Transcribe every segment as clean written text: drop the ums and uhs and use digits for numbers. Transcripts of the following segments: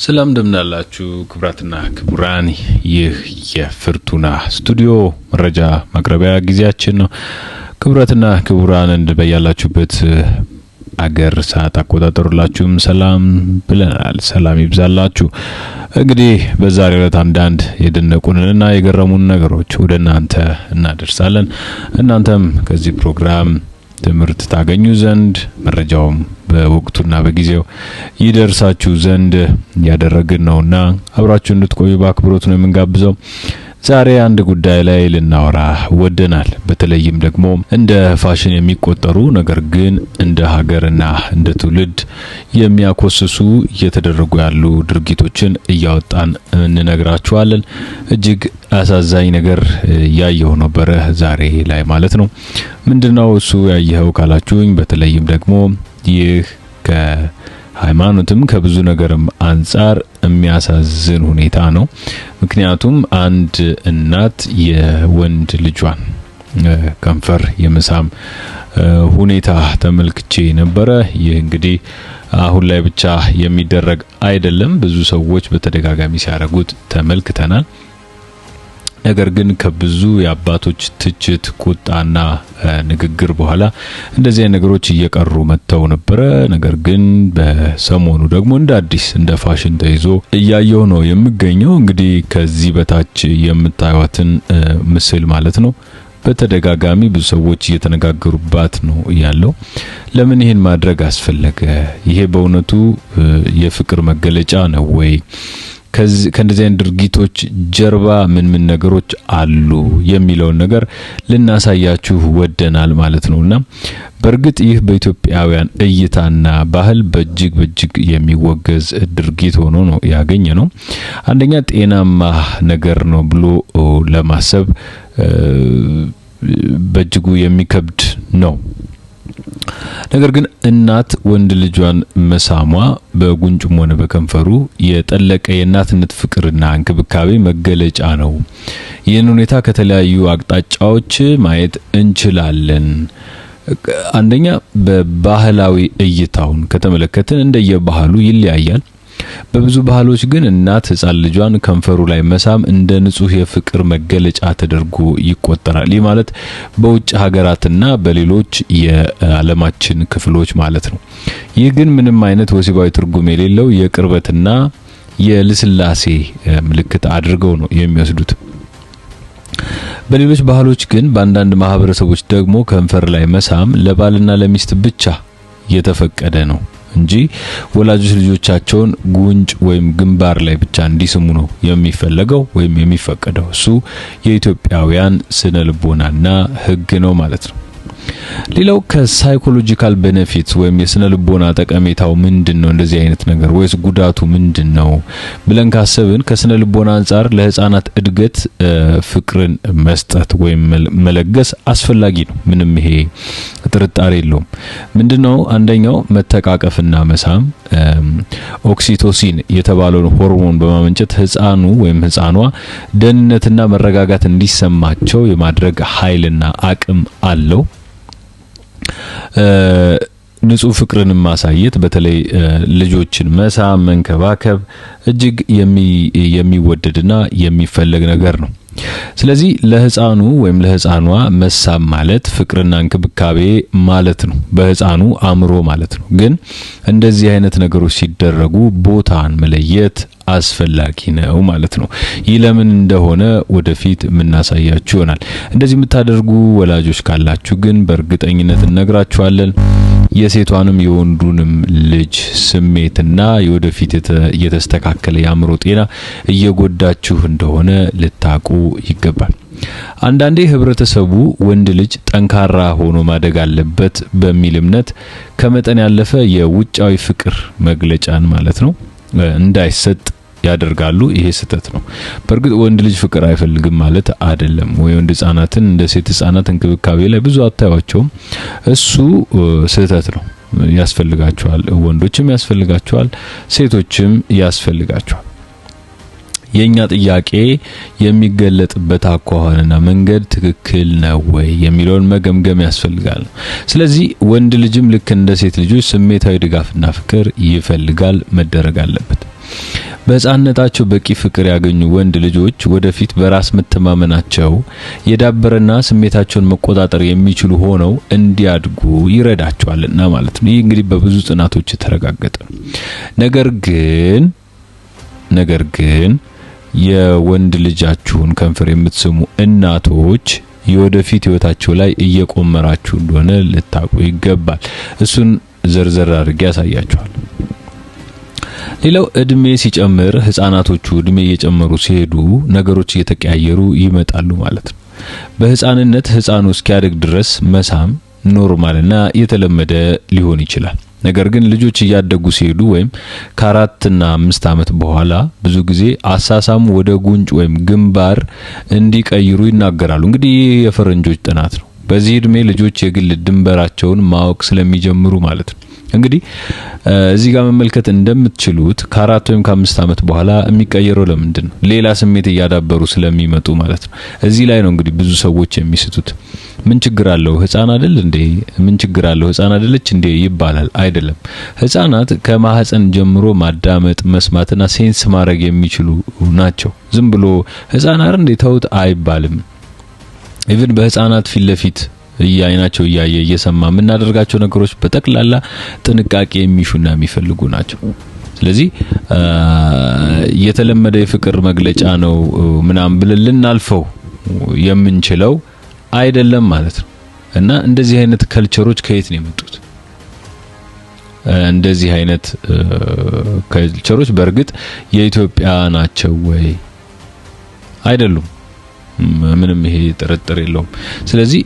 ሰላም እንደምናላችሁ ክብራትና ክቡራን፣ ይህ የፍርቱና ስቱዲዮ መረጃ ማቅረቢያ ጊዜያችን ነው። ክብራትና ክቡራን እንደበያላችሁበት አገር ሰዓት አቆጣጠሩላችሁም ሰላም ብለናል። ሰላም ይብዛላችሁ። እንግዲህ በዛሬው ዕለት አንዳንድ የደነቁንና የገረሙን ነገሮች ወደ እናንተ እናደርሳለን። እናንተም ከዚህ ፕሮግራም ትምህርት ታገኙ ዘንድ መረጃውም በወቅቱና በጊዜው ይደርሳችሁ ዘንድ ያደረግን ነውና አብራችሁ እንድትቆዩ በአክብሮት ነው የምንጋብዘው። ዛሬ አንድ ጉዳይ ላይ ልናወራ ወደናል። በተለይም ደግሞ እንደ ፋሽን የሚቆጠሩ ነገር ግን እንደ ሀገርና እንደ ትውልድ የሚያኮስሱ እየተደረጉ ያሉ ድርጊቶችን እያወጣን እንነግራችኋለን። እጅግ አሳዛኝ ነገር ያየው ነበር ዛሬ ላይ ማለት ነው። ምንድነው እሱ ያየው ካላችሁኝ፣ በተለይም ደግሞ ይህ ከሃይማኖትም ከብዙ ነገርም አንፃር የሚያሳዝን ሁኔታ ነው። ምክንያቱም አንድ እናት የወንድ ልጇን ከንፈር የመሳም ሁኔታ ተመልክቼ ነበረ። ይህ እንግዲህ አሁን ላይ ብቻ የሚደረግ አይደለም፣ ብዙ ሰዎች በተደጋጋሚ ሲያደርጉት ተመልክተናል። ነገር ግን ከብዙ የአባቶች ትችት፣ ቁጣና ንግግር በኋላ እንደዚህ አይነት ነገሮች እየቀሩ መጥተው ነበረ። ነገር ግን በሰሞኑ ደግሞ እንደ አዲስ እንደ ፋሽን ተይዞ እያየው ነው የሚገኘው። እንግዲህ ከዚህ በታች የምታዩትን ምስል ማለት ነው በተደጋጋሚ ብዙ ሰዎች እየተነጋገሩባት ነው ያለው። ለምን ይሄን ማድረግ አስፈለገ? ይሄ በእውነቱ የፍቅር መገለጫ ነው ወይ? ከእንደዚህ አይነት ድርጊቶች ጀርባ ምን ነገሮች አሉ የሚለውን ነገር ልናሳያችሁ ወደናል ማለት ነውና በእርግጥ ይህ በኢትዮጵያውያን እይታና ባህል በእጅግ የሚወገዝ ድርጊት ሆኖ ነው ያገኘ ነው። አንደኛ ጤናማ ነገር ነው ብሎ ለማሰብ በእጅጉ የሚከብድ ነው። ነገር ግን እናት ወንድ ልጇን መሳሟ በጉንጩም ሆነ በከንፈሩ የጠለቀ የእናትነት ፍቅርና እንክብካቤ መገለጫ ነው። ይህን ሁኔታ ከተለያዩ አቅጣጫዎች ማየት እንችላለን። አንደኛ በባህላዊ እይታውን ከተመለከትን እንደየባህሉ ይለያያል። በብዙ ባህሎች ግን እናት ሕፃን ልጇን ከንፈሩ ላይ መሳም እንደ ንጹህ የፍቅር መገለጫ ተደርጎ ይቆጠራል። ይህ ማለት በውጭ ሀገራትና በሌሎች የዓለማችን ክፍሎች ማለት ነው። ይህ ግን ምንም አይነት ወሲባዊ ትርጉም የሌለው የቅርበትና የልስላሴ ምልክት አድርገው ነው የሚወስዱት። በሌሎች ባህሎች ግን በአንዳንድ ማህበረሰቦች ደግሞ ከንፈር ላይ መሳም ለባልና ለሚስት ብቻ የተፈቀደ ነው እንጂ ወላጆች ልጆቻቸውን ጉንጭ ወይም ግንባር ላይ ብቻ እንዲስሙ ነው የሚፈለገው ወይም የሚፈቀደው። እሱ የኢትዮጵያውያን ስነ ልቦናና ሕግ ነው ማለት ነው። ሌላው ከሳይኮሎጂካል ቤኔፊትስ ወይም የስነ ልቦና ጠቀሜታው ምንድነው? እንደዚህ አይነት ነገር ወይስ ጉዳቱ ምንድነው ብለን ካሰብን ከስነ ልቦና አንፃር ለህፃናት እድገት ፍቅርን መስጠት ወይም መለገስ አስፈላጊ ነው። ምንም ይሄ ጥርጣሬ የለውም። ምንድነው? አንደኛው መተቃቀፍና መሳም ኦክሲቶሲን የተባለውን ሆርሞን በማመንጨት ህፃኑ ወይም ህፃኗ ደህንነትና መረጋጋት እንዲሰማቸው የማድረግ ኃይልና አቅም አለው። ንጹህ ፍቅርን ማሳየት በተለይ ልጆችን መሳም መንከባከብ እጅግ የሚወደድና የሚፈለግ ነገር ነው። ስለዚህ ለህፃኑ ወይም ለህፃኗ መሳም ማለት ፍቅርና እንክብካቤ ማለት ነው፣ በህፃኑ አእምሮ ማለት ነው። ግን እንደዚህ አይነት ነገሮች ሲደረጉ ቦታን መለየት አስፈላጊ ነው ማለት ነው። ይህ ለምን እንደሆነ ወደፊት የምናሳያችሁ ይሆናል። እንደዚህ የምታደርጉ ወላጆች ካላችሁ ግን በእርግጠኝነት እነግራችኋለን የሴቷንም የወንዱንም ልጅ ስሜትና የወደፊት የተስተካከለ የአእምሮ ጤና እየጎዳችሁ እንደሆነ ልታቁ ይገባል። አንዳንዴ ህብረተሰቡ ወንድ ልጅ ጠንካራ ሆኖ ማደግ አለበት በሚል እምነት ከመጠን ያለፈ የውጫዊ ፍቅር መግለጫን ማለት ነው እንዳይሰጥ ያደርጋሉ። ይሄ ስህተት ነው። በእርግጥ ወንድ ልጅ ፍቅር አይፈልግም ማለት አይደለም። ወንድ ህፃናትን እንደ ሴት ህፃናት እንክብካቤ ላይ ብዙ አታዩቸውም። እሱ ስህተት ነው። ያስፈልጋቸዋል። ወንዶችም ያስፈልጋቸዋል፣ ሴቶችም ያስፈልጋቸዋል። የኛ ጥያቄ የሚገለጥበት አኳኋንና መንገድ ትክክል ነው ወይ የሚለውን መገምገም ያስፈልጋል። ስለዚህ ወንድ ልጅም ልክ እንደ ሴት ልጆች ስሜታዊ ድጋፍና ፍቅር ይፈልጋል፣ መደረግ አለበት። በሕፃንነታቸው በቂ ፍቅር ያገኙ ወንድ ልጆች ወደፊት በራስ መተማመናቸው የዳበረና ስሜታቸውን መቆጣጠር የሚችሉ ሆነው እንዲያድጉ ይረዳቸዋልና ማለት ነው። ይህ እንግዲህ በብዙ ጥናቶች የተረጋገጠ ነው። ነገር ግን የወንድ ልጃችሁን ከንፈር የምትስሙ እናቶች የወደፊት ህይወታቸው ላይ እየቆመራችሁ እንደሆነ ልታውቁ ይገባል። እሱን ዘርዘር አድርጌ ያሳያችኋል። ሌላው እድሜ ሲጨምር ህፃናቶቹ እድሜ እየጨመሩ ሲሄዱ ነገሮች እየተቀያየሩ ይመጣሉ ማለት ነው። በህፃንነት ህፃኑ እስኪያድግ ድረስ መሳም ኖርማልና የተለመደ ሊሆን ይችላል። ነገር ግን ልጆች እያደጉ ሲሄዱ ወይም ከ4 እና 5 ዓመት በኋላ ብዙ ጊዜ አሳሳሙ ወደ ጉንጭ ወይም ግንባር እንዲቀይሩ ይናገራሉ። እንግዲህ የፈረንጆች ጥናት ነው። በዚህ እድሜ ልጆች የግል ድንበራቸውን ማወቅ ስለሚጀምሩ ማለት ነው። እንግዲህ እዚህ ጋር መመልከት እንደምትችሉት ከ4 ወይም ከ5 ዓመት በኋላ የሚቀየረው ለምንድን ነው? ሌላ ስሜት እያዳበሩ ስለሚመጡ ማለት ነው። እዚህ ላይ ነው እንግዲህ ብዙ ሰዎች የሚስቱት። ምን ችግር አለው ህፃን አይደል እንዴ? ምን ችግር አለው ህፃን አይደለች እንዴ ይባላል። አይደለም። ህፃናት ከማህፀን ጀምሮ ማዳመጥ፣ መስማትና ሴንስ ማድረግ የሚችሉ ናቸው። ዝም ብሎ ህፃን አይደል እንዴ ተውት አይባልም። ኢቭን በህፃናት ፊት ለፊት እያይናቸው እያየ እየሰማ የምናደርጋቸው ነገሮች በጠቅላላ ጥንቃቄ የሚሹና የሚፈልጉ ናቸው። ስለዚህ የተለመደ የፍቅር መግለጫ ነው ምናምን ብለን ልናልፈው የምንችለው አይደለም ማለት ነው። እና እንደዚህ አይነት ከልቸሮች ከየት ነው የመጡት? እንደዚህ አይነት ከልቸሮች በእርግጥ የኢትዮጵያ ናቸው ወይ? አይደሉም። ምንም ይሄ ጥርጥር የለውም። ስለዚህ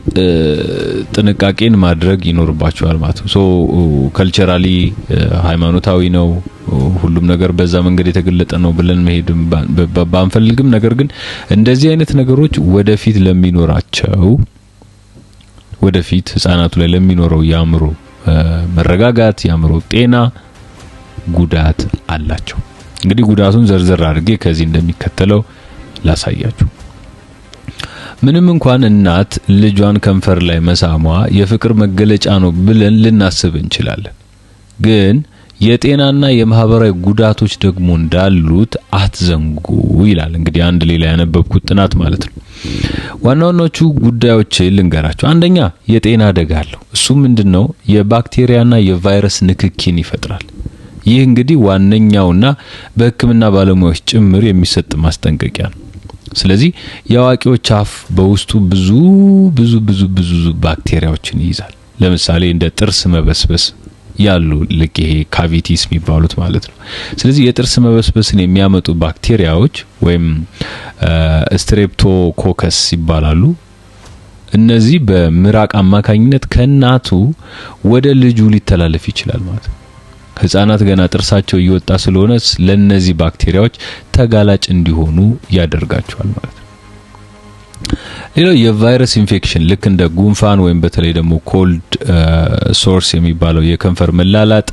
ጥንቃቄን ማድረግ ይኖርባቸዋል ማለት ነው። ከልቸራሊ ሃይማኖታዊ ነው ሁሉም ነገር በዛ መንገድ የተገለጠ ነው ብለን መሄድም ባንፈልግም፣ ነገር ግን እንደዚህ አይነት ነገሮች ወደፊት ለሚኖራቸው ወደፊት ህፃናቱ ላይ ለሚኖረው ያምሮ መረጋጋት ያምሮ ጤና ጉዳት አላቸው። እንግዲህ ጉዳቱን ዘርዘር አድርጌ ከዚህ እንደሚከተለው ላሳያችሁ። ምንም እንኳን እናት ልጇን ከንፈር ላይ መሳሟ የፍቅር መገለጫ ነው ብለን ልናስብ እንችላለን፣ ግን የጤናና የማህበራዊ ጉዳቶች ደግሞ እንዳሉት አትዘንጉ ይላል። እንግዲህ አንድ ሌላ ያነበብኩት ጥናት ማለት ነው። ዋናዎቹ ጉዳዮች ልንገራቸው። አንደኛ የጤና አደጋ አለው። እሱ ምንድነው? የባክቴሪያና የቫይረስ ንክኪን ይፈጥራል። ይህ እንግዲህ ዋነኛውና በሕክምና ባለሙያዎች ጭምር የሚሰጥ ማስጠንቀቂያ ነው። ስለዚህ የአዋቂዎች አፍ በውስጡ ብዙ ባክቴሪያዎችን ይይዛል። ለምሳሌ እንደ ጥርስ መበስበስ ያሉ ልክ ይሄ ካቪቲስ የሚባሉት ማለት ነው። ስለዚህ የጥርስ መበስበስን የሚያመጡ ባክቴሪያዎች ወይም ስትሬፕቶኮከስ ይባላሉ። እነዚህ በምራቅ አማካኝነት ከእናቱ ወደ ልጁ ሊተላለፍ ይችላል ማለት ነው። ህፃናት ገና ጥርሳቸው እየወጣ ስለሆነ ለነዚህ ባክቴሪያዎች ተጋላጭ እንዲሆኑ ያደርጋቸዋል ማለት ነው። ሌላው የቫይረስ ኢንፌክሽን ልክ እንደ ጉንፋን ወይም በተለይ ደግሞ ኮልድ ሶርስ የሚባለው የከንፈር መላላጥ፣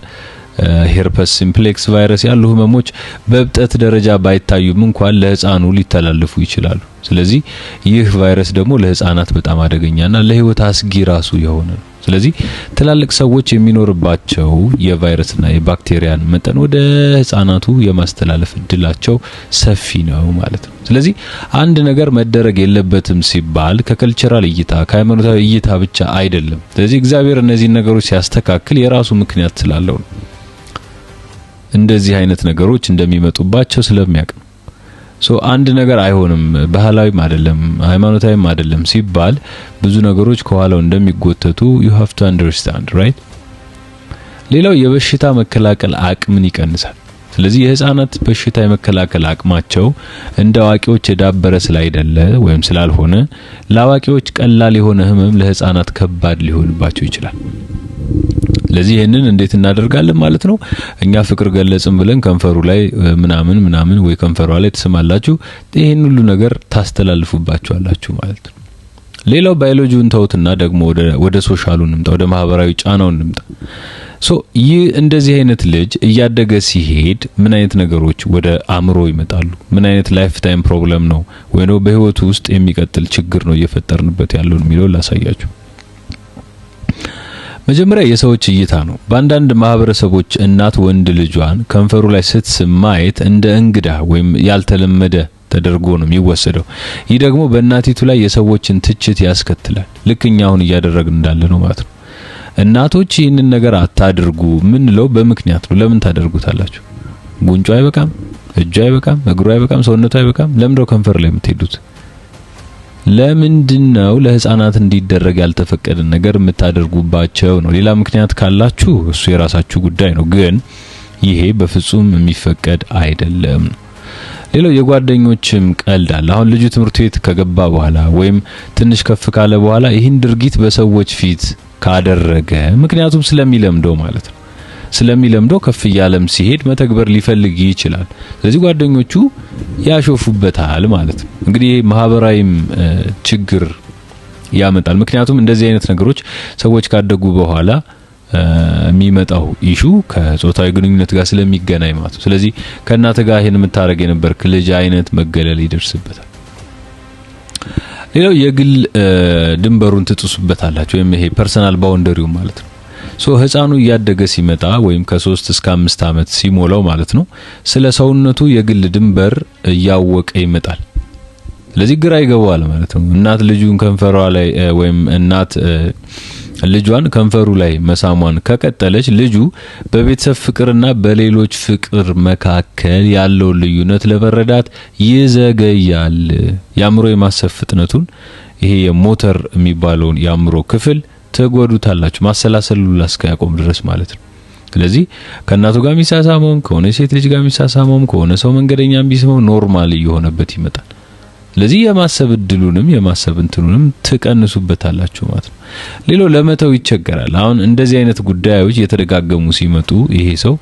ሄርፐስ ሲምፕሌክስ ቫይረስ ያሉ ህመሞች በእብጠት ደረጃ ባይታዩም እንኳን ለህፃኑ ሊተላለፉ ይችላሉ። ስለዚህ ይህ ቫይረስ ደግሞ ለህፃናት በጣም አደገኛና ለህይወት አስጊ ራሱ የሆነ ነው። ስለዚህ ትላልቅ ሰዎች የሚኖርባቸው የቫይረስና የባክቴሪያን መጠን ወደ ህፃናቱ የማስተላለፍ እድላቸው ሰፊ ነው ማለት ነው። ስለዚህ አንድ ነገር መደረግ የለበትም ሲባል ከከልቸራል እይታ ከሃይማኖታዊ እይታ ብቻ አይደለም። ስለዚህ እግዚአብሔር እነዚህን ነገሮች ሲያስተካክል የራሱ ምክንያት ስላለው ነው። እንደዚህ አይነት ነገሮች እንደሚመጡባቸው ስለሚያውቅ ነው። አንድ ነገር አይሆንም ባህላዊም አይደለም ሃይማኖታዊም አይደለም ሲባል ብዙ ነገሮች ከኋላው እንደሚጎተቱ you have to understand, right? ሌላው የበሽታ መከላከል አቅምን ይቀንሳል። ስለዚህ የህፃናት በሽታ የመከላከል አቅማቸው እንደ አዋቂዎች የዳበረ ስላይደለ ወይም ስላልሆነ ለአዋቂዎች ቀላል የሆነ ህመም ለህፃናት ከባድ ሊሆንባቸው ይችላል። ስለዚህ ይሄንን እንዴት እናደርጋለን ማለት ነው? እኛ ፍቅር ገለጽን ብለን ከንፈሩ ላይ ምናምን ወይ ከንፈሯ ላይ ተስማላችሁ፣ ይሄን ሁሉ ነገር ታስተላልፉባችኋላችሁ ማለት ነው። ሌላው ባዮሎጂውን ተውትና ደግሞ ወደ ሶሻሉ እንምጣ፣ ወደ ማህበራዊ ጫናው እንምጣ። ይህ እንደዚህ አይነት ልጅ እያደገ ሲሄድ ምን አይነት ነገሮች ወደ አእምሮ ይመጣሉ? ምን አይነት ላይፍ ታይም ፕሮብለም ነው ወይ ነው በህይወቱ ውስጥ የሚቀጥል ችግር ነው እየፈጠርንበት ያለው የሚለው ላሳያችሁ። መጀመሪያ የሰዎች እይታ ነው። በአንዳንድ ማህበረሰቦች እናት ወንድ ልጇን ከንፈሩ ላይ ስትስም ማየት እንደ እንግዳ ወይም ያልተለመደ ተደርጎ ነው የሚወሰደው። ይህ ደግሞ በእናቲቱ ላይ የሰዎችን ትችት ያስከትላል። ልክኛ አሁን እያደረግን እንዳለ ነው ማለት ነው። እናቶች ይህንን ነገር አታድርጉ ምንለው በምክንያት ነው። ለምን ታደርጉታላችሁ? ጉንጩ አይበቃም? እጁ አይበቃም? እግሩ አይበቃም? ሰውነቱ አይበቃም? ለምንድነው ከንፈር ላይ የምትሄዱት? ለምንድነው ለህፃናት እንዲደረግ ያልተፈቀደ ነገር የምታደርጉባቸው ነው? ሌላ ምክንያት ካላችሁ እሱ የራሳችሁ ጉዳይ ነው። ግን ይሄ በፍጹም የሚፈቀድ አይደለም። ሌላው የጓደኞችም ቀልድ አለ። አሁን ልጁ ትምህርት ቤት ከገባ በኋላ ወይም ትንሽ ከፍ ካለ በኋላ ይህን ድርጊት በሰዎች ፊት ካደረገ ምክንያቱም ስለሚለምደው ማለት ነው። ስለሚለምደው ከፍ ያለም ሲሄድ መተግበር ሊፈልግ ይችላል። ስለዚህ ጓደኞቹ ያሾፉበታል ማለት ነው። እንግዲህ ማህበራዊም ችግር ያመጣል። ምክንያቱም እንደዚህ አይነት ነገሮች ሰዎች ካደጉ በኋላ የሚመጣው ኢሹ ከጾታዊ ግንኙነት ጋር ስለሚገናኝ ማለት ነው። ስለዚህ ከእናተ ጋር ይሄን የምታረግ የነበርክ ልጅ አይነት መገለል ይደርስበታል። ሌላው የግል ድንበሩን ትጥሱበታላችሁ ወይም ይሄ ፐርሰናል ባውንደሪው ማለት ነው። ህፃኑ እያደገ ሲመጣ ወይም ከ3 እስከ 5 አመት ሲሞላው ማለት ነው ስለ ሰውነቱ የግል ድንበር እያወቀ ይመጣል። ስለዚህ ግራ ይገባዋል ማለት ነው። እናት ልጁን ከንፈሯ ላይ ወይም እናት ልጇን ከንፈሩ ላይ መሳሟን ከቀጠለች ልጁ በቤተሰብ ፍቅርና በሌሎች ፍቅር መካከል ያለው ልዩነት ለመረዳት ይዘገያል። ያምሮ የማሰብ ፍጥነቱን ይሄ የሞተር የሚባለውን ያምሮ ክፍል ተጎዱታላችሁ ማሰላሰሉ እስኪያቆም ድረስ ማለት ነው። ስለዚህ ከእናቱ ጋር የሚሳሳመው ከሆነ ሴት ልጅ ጋር የሚሳሳመው ከሆነ ሰው መንገደኛም ቢስመው ኖርማል እየሆነበት ይመጣል። ስለዚህ የማሰብ እድሉንም የማሰብ እንትኑንም ትቀንሱበታላችሁ ማለት ነው። ሌላው ለመተው ይቸገራል። አሁን እንደዚህ አይነት ጉዳዮች የተደጋገሙ ሲመጡ ይሄ ሰው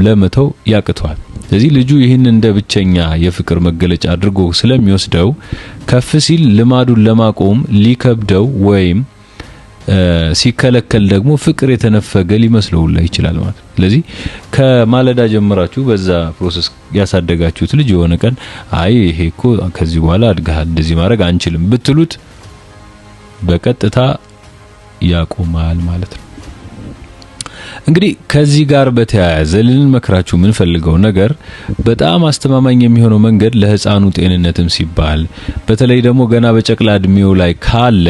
ለመተው ያቅተዋል። ስለዚህ ልጁ ይህን እንደ ብቸኛ የፍቅር መገለጫ አድርጎ ስለሚወስደው ከፍ ሲል ልማዱን ለማቆም ሊከብደው ወይም ሲከለከል ደግሞ ፍቅር የተነፈገ ሊመስለው ይችላል ማለት ነው። ስለዚህ ከማለዳ ጀምራችሁ በዛ ፕሮሰስ ያሳደጋችሁት ልጅ የሆነ ቀን አይ ይሄ እኮ ከዚህ በኋላ አድጋል እንደዚህ ማድረግ አንችልም ብትሉት በቀጥታ ያቆማል ማለት ነው። እንግዲህ ከዚህ ጋር በተያያዘ ልንመክራችሁ ምን ፈልገው ነገር በጣም አስተማማኝ የሚሆነው መንገድ ለህፃኑ ጤንነትም ሲባል በተለይ ደግሞ ገና በጨቅላ እድሜው ላይ ካለ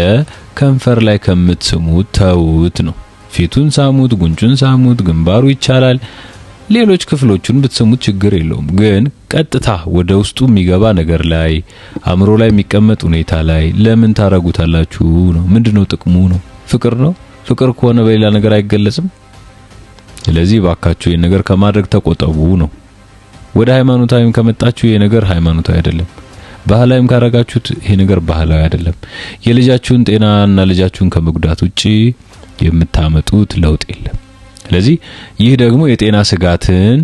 ከንፈር ላይ ከምትስሙት ተውት ነው። ፊቱን ሳሙት፣ ጉንጩን ሳሙት፣ ግንባሩ ይቻላል። ሌሎች ክፍሎቹን ብትስሙት ችግር የለውም። ግን ቀጥታ ወደ ውስጡ የሚገባ ነገር ላይ አእምሮ ላይ የሚቀመጥ ሁኔታ ላይ ለምን ታረጉታላችሁ ነው? ምንድነው ጥቅሙ ነው? ፍቅር ነው። ፍቅር ከሆነ በሌላ ነገር አይገለጽም። ስለዚህ ባካችሁ ይሄን ነገር ከማድረግ ተቆጠቡ ነው። ወደ ሃይማኖታዊም ከመጣችሁ ይሄ ነገር ሃይማኖታዊ አይደለም። ባህላዊም ካረጋችሁት ይሄ ነገር ባህላዊ አይደለም። የልጃችሁን ጤናና ልጃችሁን ከመጉዳት ውጪ የምታመጡት ለውጥ የለም። ስለዚህ ይህ ደግሞ የጤና ስጋትን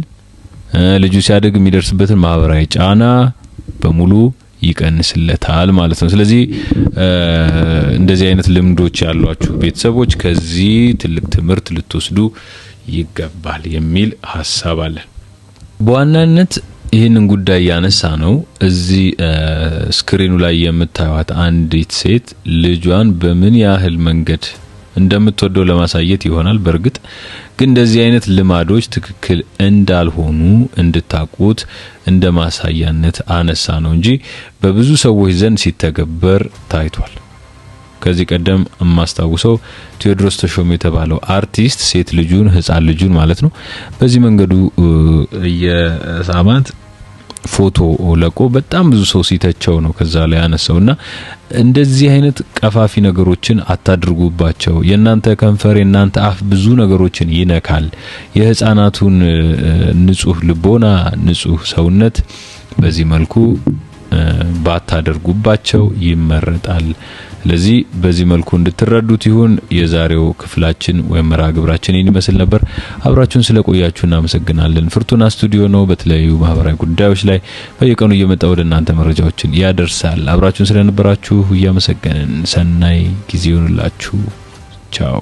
ልጁ ሲያድግ የሚደርስበትን ማህበራዊ ጫና በሙሉ ይቀንስለታል ማለት ነው። ስለዚህ እንደዚህ አይነት ልምዶች ያሏችሁ ቤተሰቦች ከዚህ ትልቅ ትምህርት ልትወስዱ ይገባል የሚል ሐሳብ አለ። በዋናነት ይህንን ጉዳይ ያነሳ ነው እዚህ ስክሪኑ ላይ የምታዩት አንዲት ሴት ልጇን በምን ያህል መንገድ እንደምትወደው ለማሳየት ይሆናል። በርግጥ ግን እንደዚህ አይነት ልማዶች ትክክል እንዳልሆኑ እንድታቁት እንደማሳያነት አነሳ ነው እንጂ በብዙ ሰዎች ዘንድ ሲተገበር ታይቷል። ከዚህ ቀደም ማስታውሰው ቴዎድሮስ ተሾመ የተባለው አርቲስት ሴት ልጁን ህፃን ልጁን ማለት ነው በዚህ መንገዱ የሳማት ፎቶ ለቆ በጣም ብዙ ሰው ሲተቸው ነው ከዛ ላይ ያነሳውና እንደዚህ አይነት ቀፋፊ ነገሮችን አታድርጉባቸው። የናንተ ከንፈር የናንተ አፍ ብዙ ነገሮችን ይነካል። የህፃናቱን ንጹህ ልቦና ንጹህ ሰውነት በዚህ መልኩ ባታደርጉባቸው ይመረጣል። ስለዚህ በዚህ መልኩ እንድትረዱት ይሁን የዛሬው ክፍላችን ወይም መርሃ ግብራችን ይመስል ነበር። አብራችሁን ስለቆያችሁ እናመሰግናለን። ፍርቱና ስቱዲዮ ነው በተለያዩ ማህበራዊ ጉዳዮች ላይ በየቀኑ እየመጣ ወደ እናንተ መረጃዎችን ያደርሳል። አብራችሁን ስለነበራችሁ እያመሰገንን ሰናይ ጊዜ ይሁንላችሁ። ቻው።